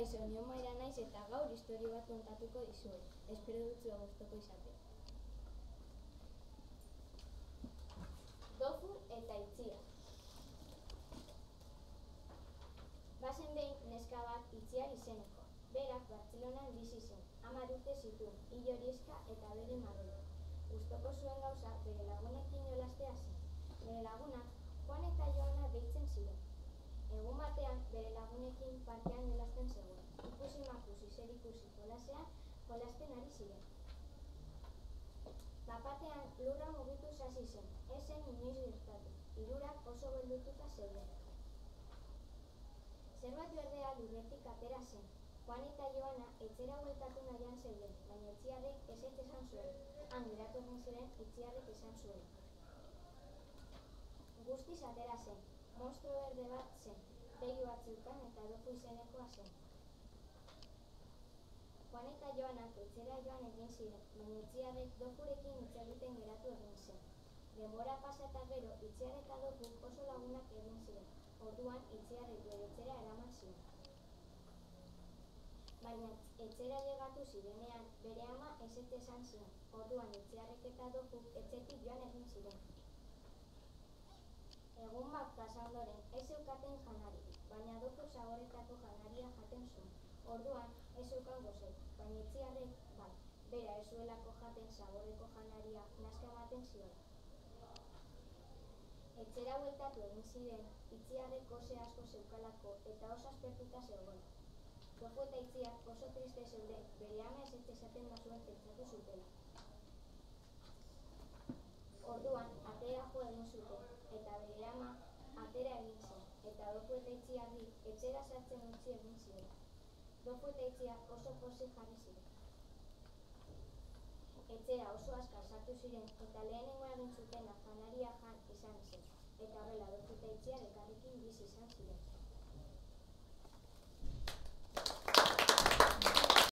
Kaixo, ni Omaira naiz eta gaur istorio bat kontatuko dizuet. Espero dut zuek gustuko izatea. Dofur eta Itziar. Bazen behin neska bat Itziar izeneko. Berak Bartzelonan bizi zen. 10 urte zituen, Illorieska eta bere marroi. Gustoko zuen gauza bere lagunekin jolastea zen. Bere lagunak Juan eta Joana deitzen ziren. Egun batean bere lagunekin parkean jolasten zegoen. Ikusi-makusi zerikusi jolasten ari ziren. Bapatean lurra mugitu hasi zen, ez zen inoiz gertatu. Hirurak oso beldurtuta zeuden. Zerbait berdea lurretik atera zen. Juan eta Joana etxera bueltatu nahian zeuden, baina Itziarrek ezetz esan zuen. Han geratu egin ziren Itziarrek esan zuen. Guztiz atera zen. Monstro berde bat zen, begi bat zeukan eta Dofu izenekoa zen. Juan eta Joanak etxera joan egin ziren, baina Itziarrek Dofurekin hitz egiten geratu egin zen. Denbora pasa eta gero, Itziar eta Dofuk oso lagunak egin ziren. Orduan, Itziarrek bere etxera eraman ziren. Baina etxera llegatu zirenean, bere ama ezetz esan zion. Orduan, Itziarrek eta Dofuk etxetik joan egin ziren. Egun bat pasa ondoren, ez zeukaten janarik, baina Dofu zaborretako janaria jaten zuen. Orduan, ez zeukan gozet, baina Itziarrek bai, bera ez zuelako jaten zaborreko janaria naska ematen zion. Etxera bueltatu egin ziren, Itziarrek gose asko zeukalako eta oso aspertuta zegoen. Dofu eta Itziar oso triste zeuden, bere ama ezetz esaten bazuen pentsatu zutela. Orduan, atera jo egin zuten, eta bere ama atera egin zen, eta Dofu eta Itziarri etxera sartzen utzi egin ziren. Dofu eta Itziar oso pozik jarri ziren. Etxera oso azkar sartu ziren, eta lehenengo egin zutena janaria jan izan zen, eta horrela Dofu eta Itziar elkarrekin bizi izan ziren.